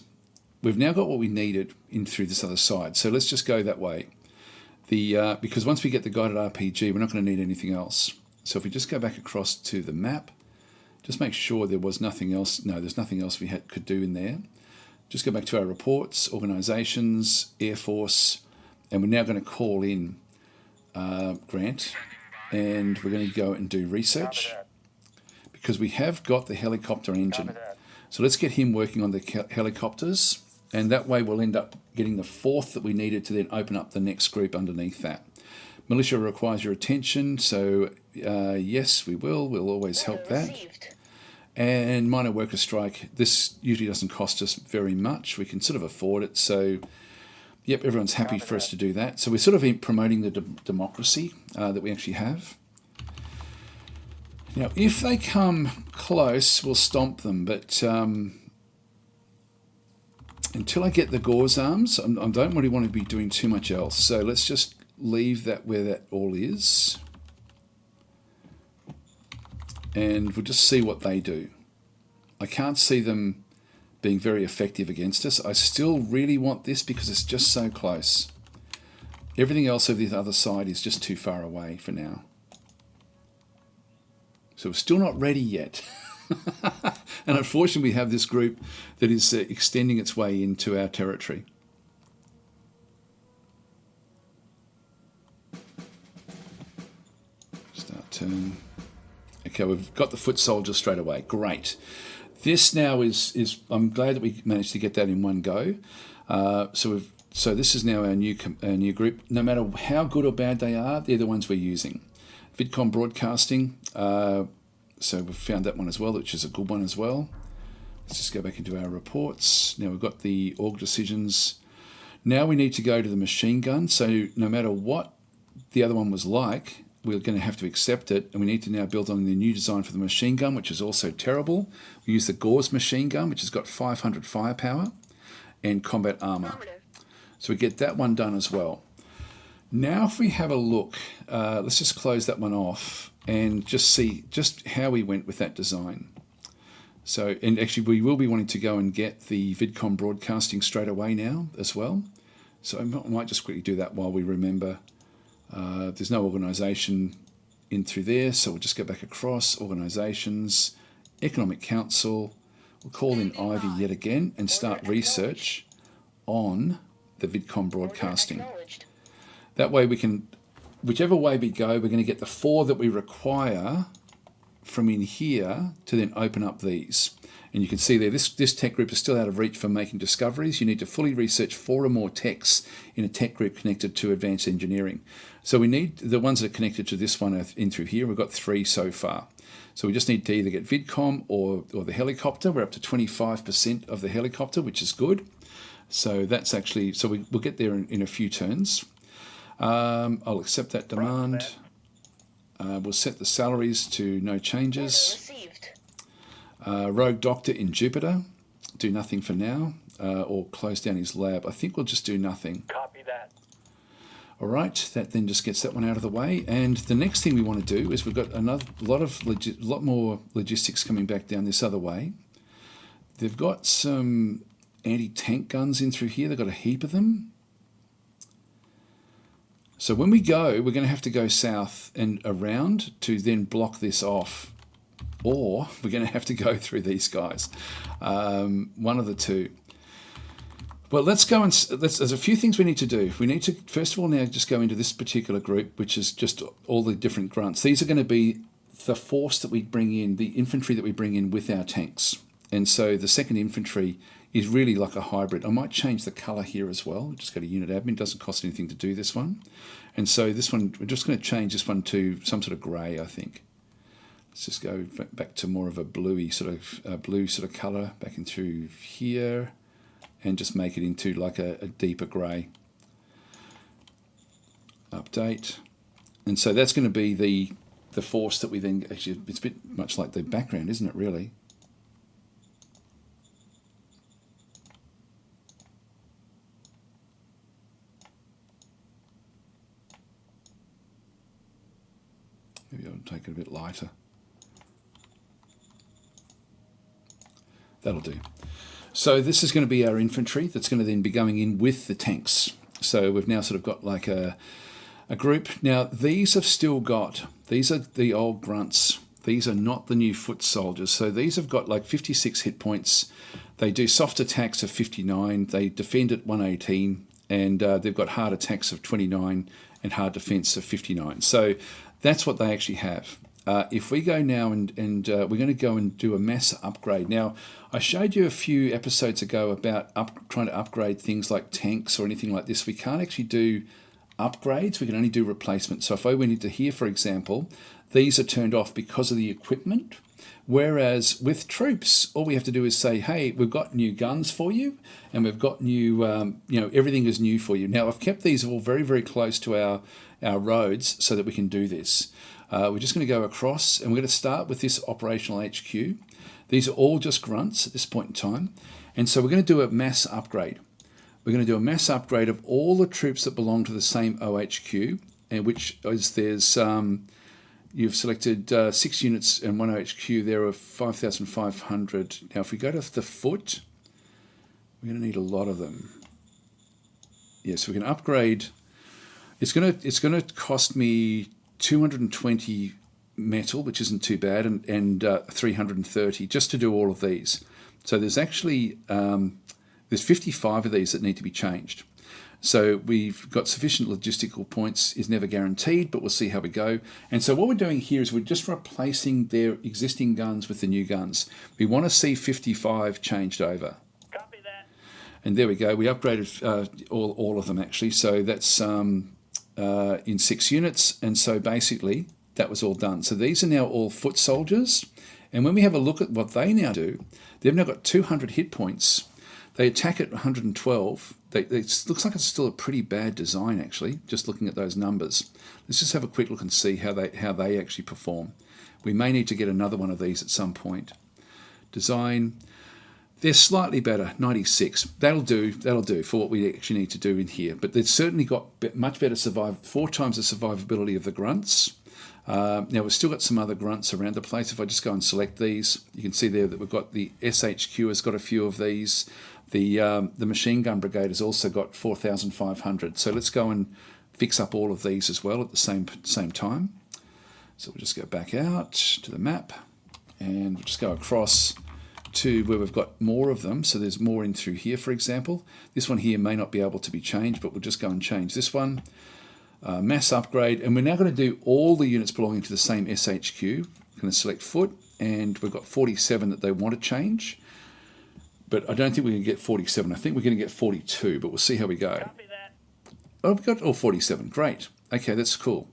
We've now got what we needed in through this other side. So let's just go that way. Because once we get the guided RPG, we're not going to need anything else. So if we just go back across to the map, just make sure there was nothing else. No, there's nothing else we could do in there. Just go back to our reports, organisations, Air Force, and we're now going to call in Grant, and we're going to go and do research because we have got the helicopter engine. So let's get him working on the helicopters. And that way we'll end up getting the 4th that we needed to then open up the next group underneath that. Militia requires your attention, so yes, we will. We'll always help that. And minor worker strike, this usually doesn't cost us very much. We can sort of afford it, so yep, everyone's happy for us to do that. So we're sort of promoting the democracy that we actually have. Now, if they come close, we'll stomp them, but until I get the gauze arms, I don't really want to be doing too much else. So let's just leave that where that all is. And we'll just see what they do. I can't see them being very effective against us. I still really want this because it's just so close. Everything else over the other side is just too far away for now. So we're still not ready yet. And unfortunately we have this group that is extending its way into our territory. Start turn. Okay, we've got the foot soldier straight away. Great. This now is I'm glad that we managed to get that in one go. So this is now our new group. No matter how good or bad they are, they're the ones we're using. Vidcom broadcasting. So we've found that one as well, which is a good one as well. Let's just go back into our reports. Now we've got the org decisions. Now we need to go to the machine gun. So no matter what the other one was like, we're going to have to accept it, and we need to now build on the new design for the machine gun, which is also terrible. We use the Gauze machine gun, which has got 500 firepower and combat armor. So we get that one done as well. Now if we have a look, let's just close that one off and just see just how we went with that design. So, and actually we will be wanting to go and get the Vidcom broadcasting straight away now as well. So I might just quickly do that while we remember. There's no organisation in through there, so we'll just go back across, organisations, Economic Council. We'll call in Ivy yet again and start research on the Vidcom broadcasting. That way we can, whichever way we go, we're going to get the 4 that we require from in here to then open up these. And you can see there, this tech group is still out of reach for making discoveries. You need to fully research 4 or more techs in a tech group connected to advanced engineering. So we need the ones that are connected to this one in through here. We've got 3 so far. So we just need to either get Vidcom or the helicopter. We're up to 25% of the helicopter, which is good. So that's actually, so we'll get there in a few turns. I'll accept that demand. We'll set the salaries to no changes. Rogue Doctor in Jupiter, do nothing for now, or close down his lab. I think we'll just do nothing. Copy that. All right, that then just gets that one out of the way. And the next thing we want to do is we've got a lot more logistics coming back down this other way. They've got some anti-tank guns in through here. They've got a heap of them. So when we go, we're going to have to go south and around to then block this off. Or we're going to have to go through these guys. One of the two. Well, let's go and there's a few things we need to do. We need to, first of all, now just go into this particular group, which is just all the different grunts. These are going to be the force that we bring in, the infantry that we bring in with our tanks. And so the 2nd Infantry is really like a hybrid. I might change the colour here as well. Just go to Unit Admin. It doesn't cost anything to do this one. And so this one, we're just going to change this one to some sort of grey, I think. Let's just go back to more of a bluey sort of blue sort of colour back in through here, and just make it into like a deeper grey. Update. And so that's going to be the force that we then actually, it's a bit much like the background, isn't it, really? Maybe I'll take it a bit lighter. That'll do. So this is going to be our infantry that's going to then be going in with the tanks. So we've now sort of got like a group. Now these have still got, these are the old grunts. These are not the new foot soldiers. So these have got like 56 hit points. They do soft attacks of 59. They defend at 118. And they've got hard attacks of 29 and hard defense of 59. So that's what they actually have. if we go now and we're going to go and do a mass upgrade. Now, I showed you a few episodes ago about trying to upgrade things like tanks or anything like this. We can't actually do upgrades. We can only do replacements. So if I went into here, for example, these are turned off because of the equipment. Whereas with troops, all we have to do is say, hey, we've got new guns for you, and we've got new, everything is new for you. Now, I've kept these all very, very close to our roads so that we can do this. We're just going to go across, and we're going to start with this operational HQ. These are all just grunts at this point in time. And so we're going to do a mass upgrade. We're going to do a mass upgrade of all the troops that belong to the same OHQ, and which is there's... You've selected 6 units and 1 OHQ. There are 5,500. Now, if we go to the foot, we're going to need a lot of them. Yes, we can upgrade. It's going to cost me 220 metal, which isn't too bad, and 330 just to do all of these. So there's actually there's 55 of these that need to be changed. So we've got sufficient logistical points, is never guaranteed, but we'll see how we go. And so what we're doing here is we're just replacing their existing guns with the new guns. We want to see 55 changed over. Copy that. And there we go. We upgraded all of them actually. So that's in 6 units. And so basically that was all done. So these are now all foot soldiers. And when we have a look at what they now do, they've now got 200 hit points. They attack at 112. It looks like it's still a pretty bad design, actually, just looking at those numbers. Let's just have a quick look and see how they actually perform. We may need to get another one of these at some point. Design. They're slightly better, 96. That'll do for what we actually need to do in here. But they've certainly got much better 4 times the survivability of the grunts. Now, we've still got some other grunts around the place. If I just go and select these, you can see there that we've got the SHQ has got a few of these. The machine gun brigade has also got 4,500. So let's go and fix up all of these as well at the same time. So we'll just go back out to the map, and we'll just go across to where we've got more of them. So there's more in through here, for example. This one here may not be able to be changed, but we'll just go and change this one. Mass upgrade, and we're now going to do all the units belonging to the same SHQ. I'm going to select foot, and we've got 47 that they want to change. But I don't think we're going to get 47. I think we're going to get 42, but we'll see how we go. Copy that. Oh, we've got all 47. Great. Okay, that's cool.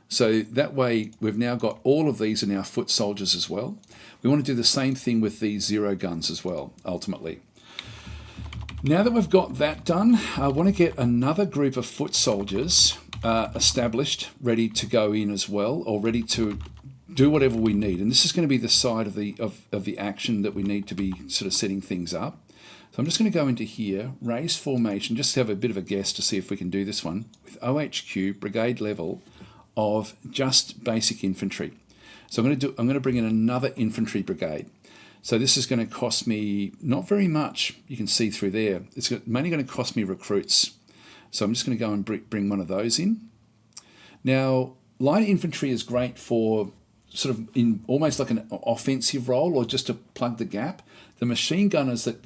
So that way, we've now got all of these are now foot soldiers as well. We want to do the same thing with these 0 guns as well, ultimately. Now that we've got that done, I want to get another group of foot soldiers established, ready to go in as well, or ready to do whatever we need. And this is going to be the side of the action that we need to be sort of setting things up. So I'm just going to go into here, raise formation, just to have a bit of a guess to see if we can do this one with OHQ brigade level of just basic infantry. So I'm going to bring in another infantry brigade. So this is going to cost me not very much. You can see through there. It's mainly going to cost me recruits. So I'm just going to go and bring one of those in. Now, light infantry is great for sort of in almost like an offensive role, or just to plug the gap. The machine gunners that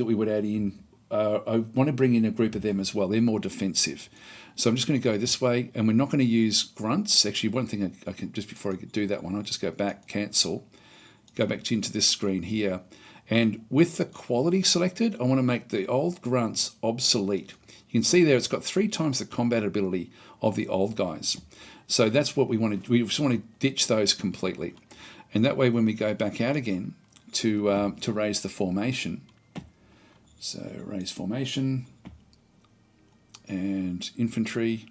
we would add in, I want to bring in a group of them as well. They're more defensive. So I'm just going to go this way, and we're not going to use grunts. Actually, one thing I can, just before I could do that one, I'll just go back, cancel, go back into this screen here. And with the quality selected, I want to make the old grunts obsolete. You can see there it's got 3 times the combat ability of the old guys. So that's what we want to. We just want to ditch those completely, and that way when we go back out again to raise the formation. So raise formation and infantry.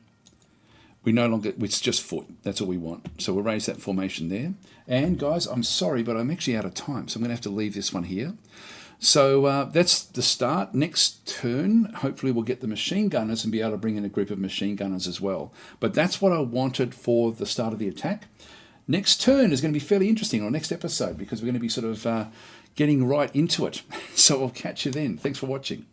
We no longer. It's just foot. That's all we want. So we'll raise that formation there. And guys, I'm sorry, but I'm actually out of time, so I'm going to have to leave this one here. So that's the start. Next turn, hopefully we'll get the machine gunners and be able to bring in a group of machine gunners as well. But that's what I wanted for the start of the attack. Next turn is going to be fairly interesting, or next episode, because we're going to be sort of getting right into it. So I'll catch you then. Thanks for watching.